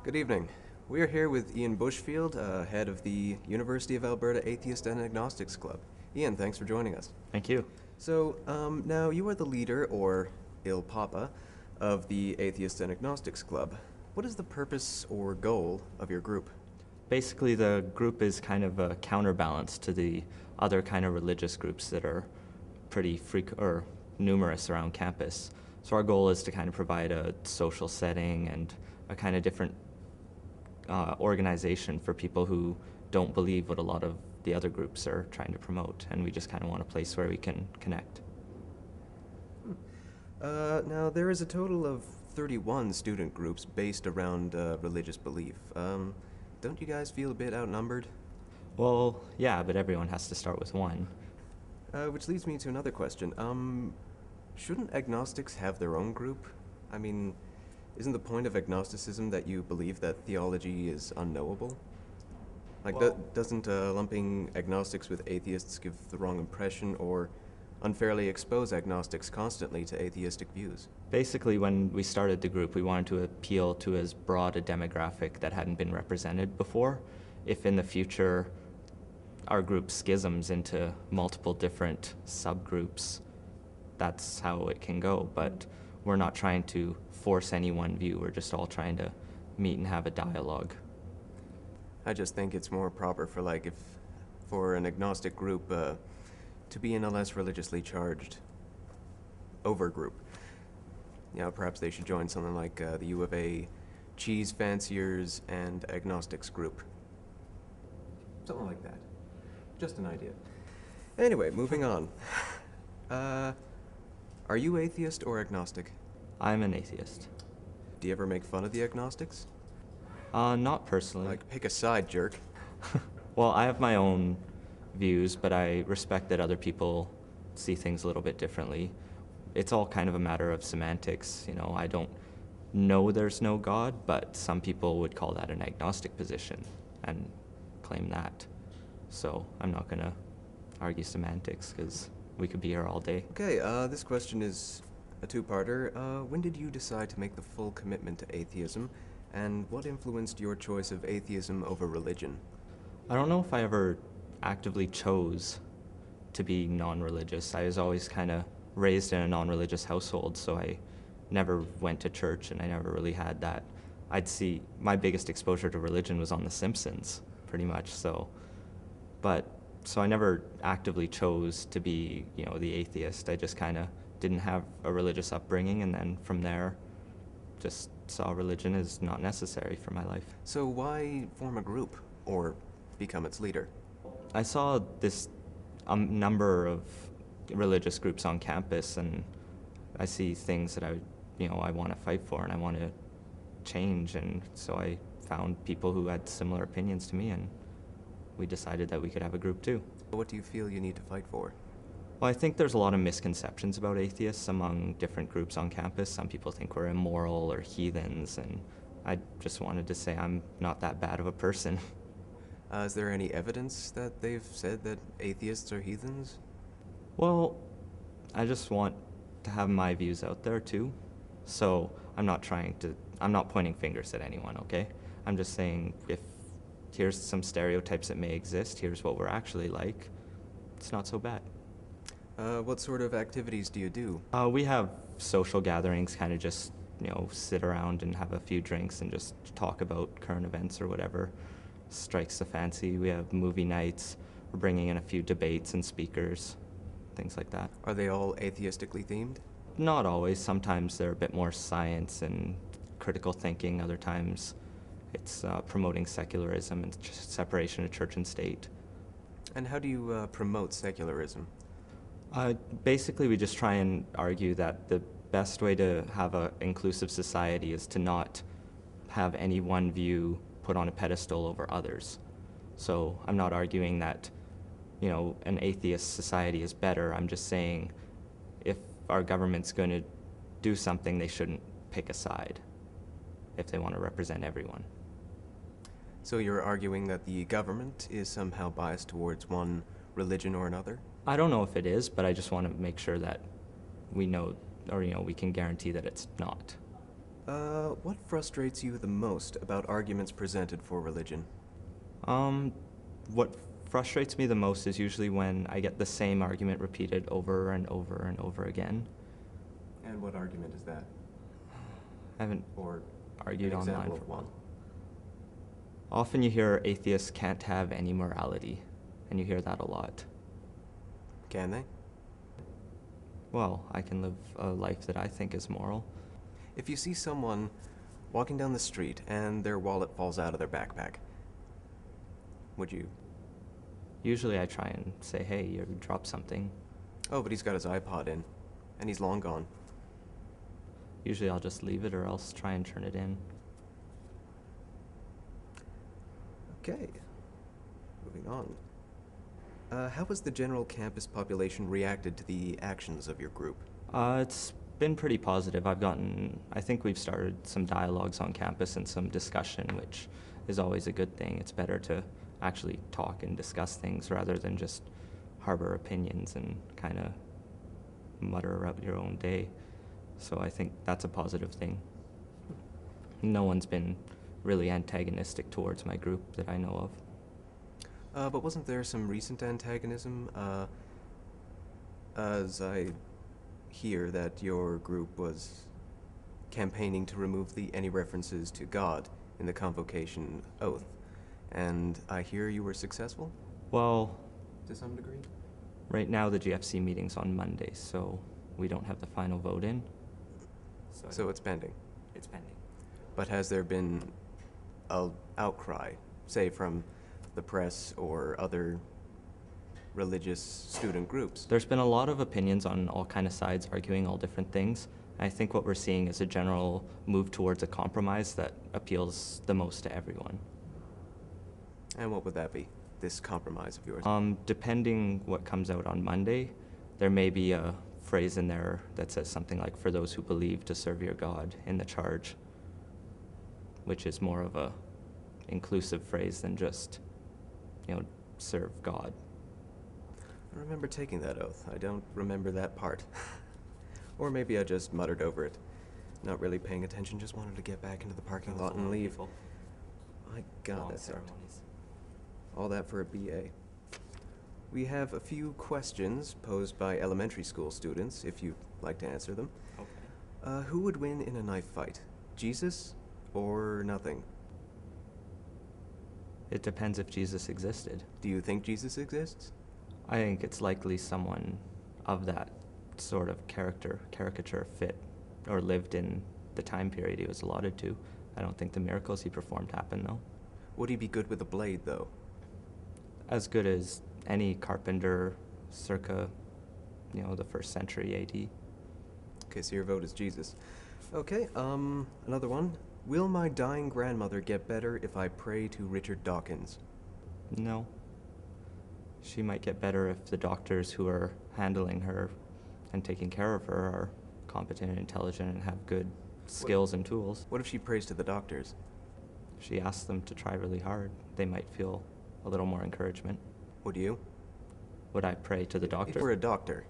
Good evening. We are here with Ian Bushfield, head of the University of Alberta Atheist and Agnostics Club. Ian, thanks for joining us. Thank you. So, now you are the leader, or Il Papa, of the Atheist and Agnostics Club. What is the purpose or goal of your group? Basically, the group is kind of a counterbalance to the other kind of religious groups that are pretty or numerous around campus. So our goal is to kind of provide a social setting and a kind of different organization for people who don't believe what a lot of the other groups are trying to promote, and we just kind of want a place where we can connect. Now, there is a total of 31 student groups based around religious belief. Don't you guys feel a bit outnumbered? Well, yeah, but everyone has to start with one. Which leads me to another question. Shouldn't agnostics have their own group? I mean, isn't the point of agnosticism that you believe that theology is unknowable? Like, doesn't lumping agnostics with atheists give the wrong impression or unfairly expose agnostics constantly to atheistic views? Basically, when we started the group, we wanted to appeal to as broad a demographic that hadn't been represented before. If in the future our group schisms into multiple different subgroups, that's how it can go. But we're not trying to force any one view. We're just all trying to meet and have a dialogue. I just think it's more proper for, like, if for an agnostic group to be in a less religiously charged over group. You know, perhaps they should join something like the U of A Cheese Fanciers and Agnostics group. Something like that. Just an idea. Anyway, moving on. Are you atheist or agnostic? I'm an atheist. Do you ever make fun of the agnostics? Not personally. Like, pick a side, jerk. Well, I have my own views, but I respect that other people see things a little bit differently. It's all kind of a matter of semantics. You know, I don't know there's no God, but some people would call that an agnostic position and claim that. So I'm not going to argue semantics because we could be here all day. Okay, this question is a two-parter. When did you decide to make the full commitment to atheism, and what influenced your choice of atheism over religion? I don't know if I ever actively chose to be non-religious. I was always kind of raised in a non-religious household, so I never went to church, and I never really had that. I'd see my biggest exposure to religion was on The Simpsons, pretty much. So I never actively chose to be, the atheist. I just kind of didn't have a religious upbringing, and then from there, just saw religion as not necessary for my life. So why form a group or become its leader? I saw this number of religious groups on campus, and I see things that I want to fight for and I want to change, and so I found people who had similar opinions to me, and we decided that we could have a group too. What do you feel you need to fight for? Well, I think there's a lot of misconceptions about atheists among different groups on campus. Some people think we're immoral or heathens, and I just wanted to say I'm not that bad of a person. Is there any evidence that they've said that atheists are heathens? Well, I just want to have my views out there too. So I'm not pointing fingers at anyone, okay? I'm just saying if here's some stereotypes that may exist, here's what we're actually like, it's not so bad. What sort of activities do you do? We have social gatherings, kind of just, sit around and have a few drinks and just talk about current events or whatever strikes the fancy. We have movie nights. We're bringing in a few debates and speakers, things like that. Are they all atheistically themed? Not always. Sometimes they're a bit more science and critical thinking. Other times it's promoting secularism and separation of church and state. And how do you promote secularism? Basically, we just try and argue that the best way to have an inclusive society is to not have any one view put on a pedestal over others. So I'm not arguing that, an atheist society is better. I'm just saying if our government's going to do something, they shouldn't pick a side if they want to represent everyone. So you're arguing that the government is somehow biased towards one religion or another? I don't know if it is, but I just want to make sure that we know, or we can guarantee that it's not. What frustrates you the most about arguments presented for religion? Um, what frustrates me the most is usually when I get the same argument repeated over and over and over again. And what argument is that? I haven't Or argued an online example for of a while. one? Often you hear atheists can't have any morality, and you hear that a lot. Can they? Well, I can live a life that I think is moral. If you see someone walking down the street and their wallet falls out of their backpack, would you? Usually I try and say, hey, you dropped something. Oh, but he's got his iPod in, and he's long gone. Usually I'll just leave it or else try and turn it in. Okay. Moving on. How has the general campus population reacted to the actions of your group? It's been pretty positive. I think we've started some dialogues on campus and some discussion, which is always a good thing. It's better to actually talk and discuss things rather than just harbor opinions and kind of mutter out your own day. So I think that's a positive thing. No one's been really antagonistic towards my group that I know of. But wasn't there some recent antagonism? As I hear that your group was campaigning to remove any references to God in the convocation oath. And I hear you were successful? Well, To some degree? right now the GFC meeting's on Monday, so we don't have the final vote in. So it's pending. It's pending. But has there been a outcry, say from the press or other religious student groups? There's been a lot of opinions on all kind of sides arguing all different things. I think what we're seeing is a general move towards a compromise that appeals the most to everyone. And what would that be, this compromise of yours? Depending what comes out on Monday, there may be a phrase in there that says something like, for those who believe to serve your God in the charge, which is more of a inclusive phrase than just, serve God. I remember taking that oath. I don't remember that part. Or maybe I just muttered over it. Not really paying attention, just wanted to get back into the parking lot and leave. My God, that sucked. All that for a BA. We have a few questions posed by elementary school students, if you'd like to answer them. Okay. Who would win in a knife fight? Jesus or nothing? It depends if Jesus existed. Do you think Jesus exists? I think it's likely someone of that sort of caricature fit or lived in the time period he was allotted to. I don't think the miracles he performed happened, though. Would he be good with a blade, though? As good as any carpenter circa, the 1st century AD. Okay, so your vote is Jesus. Okay, another one. Will my dying grandmother get better if I pray to Richard Dawkins? No. She might get better if the doctors who are handling her and taking care of her are competent and intelligent and have good skills and tools. What if she prays to the doctors? If she asks them to try really hard, they might feel a little more encouragement. Would you? Would I pray to the If doctor? you were a doctor,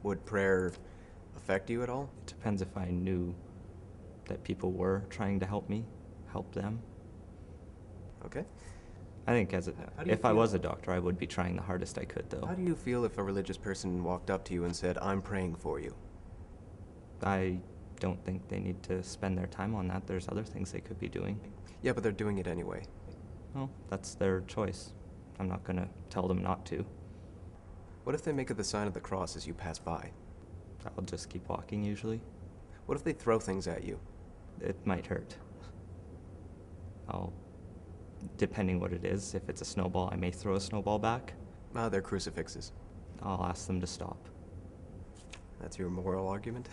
would prayer affect you at all? It depends if I knew that people were trying to help me, help them. Okay. I think How do you if I feel- was a doctor, I would be trying the hardest I could, though. How do you feel if a religious person walked up to you and said, I'm praying for you? I don't think they need to spend their time on that. There's other things they could be doing. Yeah, but they're doing it anyway. Well, that's their choice. I'm not going to tell them not to. What if they make it the sign of the cross as you pass by? I'll just keep walking, usually. What if they throw things at you? It might hurt. Depending what it is, if it's a snowball, I may throw a snowball back. Ah, they're crucifixes. I'll ask them to stop. That's your moral argument?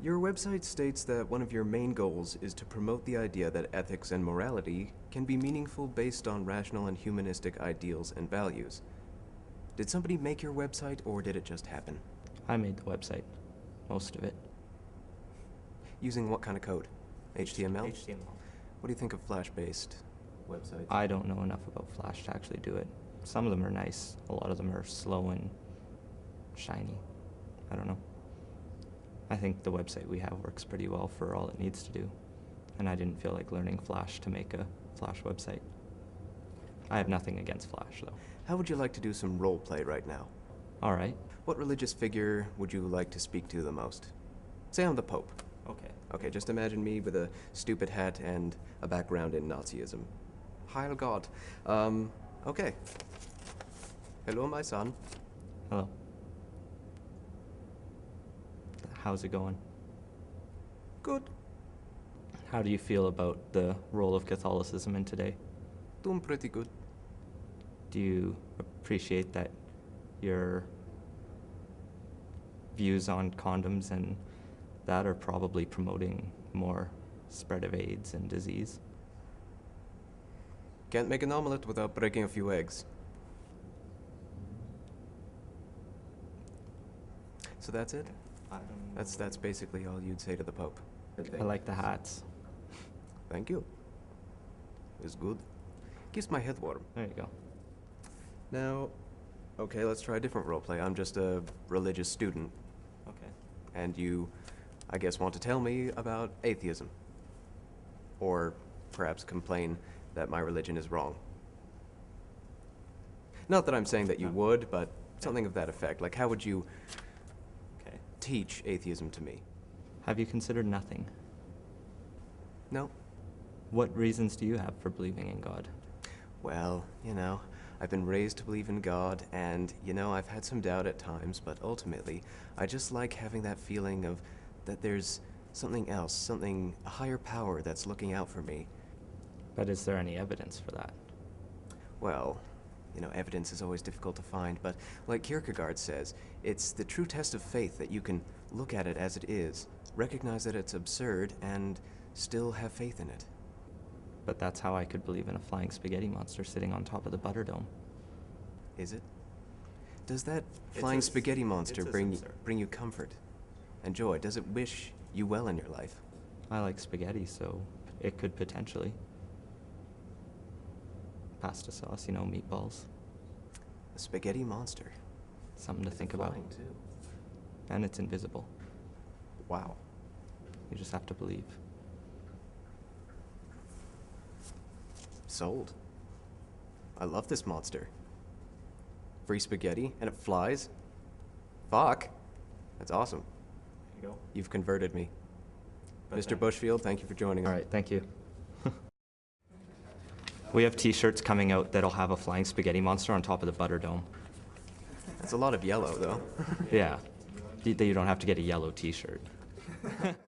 Your website states that one of your main goals is to promote the idea that ethics and morality can be meaningful based on rational and humanistic ideals and values. Did somebody make your website, or did it just happen? I made the website, most of it. Using what kind of code? HTML? HTML. What do you think of Flash-based websites? I don't know enough about Flash to actually do it. Some of them are nice. A lot of them are slow and shiny. I don't know. I think the website we have works pretty well for all it needs to do. And I didn't feel like learning Flash to make a Flash website. I have nothing against Flash, though. How would you like to do some role play right now? All right. What religious figure would you like to speak to the most? Say I'm the Pope. Okay. Okay, just imagine me with a stupid hat and a background in Nazism. Heil God. Okay. Hello, my son. Hello. How's it going? Good. How do you feel about the role of Catholicism in today? Doing pretty good. Do you appreciate that your views on condoms and that are probably promoting more spread of AIDS and disease? Can't make an omelet without breaking a few eggs. So that's it? That's basically all you'd say to the Pope. I like the hats. Thank you. It's good. Keeps my head warm. There you go. Now, okay, let's try a different roleplay. I'm just a religious student, Okay. and you, I guess, want to tell me about atheism. Or perhaps complain that my religion is wrong. Not that I'm saying that you would, but something of that effect. Like, how would you teach atheism to me? Have you considered nothing? No? What reasons do you have for believing in God? Well, I've been raised to believe in God, and, I've had some doubt at times, but ultimately, I just like having that feeling of that there's something else, a higher power that's looking out for me. But is there any evidence for that? Well, evidence is always difficult to find, but like Kierkegaard says, it's the true test of faith that you can look at it as it is, recognize that it's absurd, and still have faith in it. But that's how I could believe in a flying spaghetti monster sitting on top of the Butterdome. Is it? Does that flying spaghetti monster bring you comfort and joy? Does it wish you well in your life? I like spaghetti, so it could potentially. Pasta sauce, meatballs. A spaghetti monster. Something to think about. Flying, too. And it's invisible. Wow. You just have to believe. Sold. I love this monster. Free spaghetti, and it flies? Fuck. That's awesome. There you go. You've converted me. But Mr. Bushfield, thank you for joining us. All right, thank you. We have t-shirts coming out that'll have a flying spaghetti monster on top of the Butterdome. That's a lot of yellow, though. Yeah. You don't have to get a yellow t-shirt.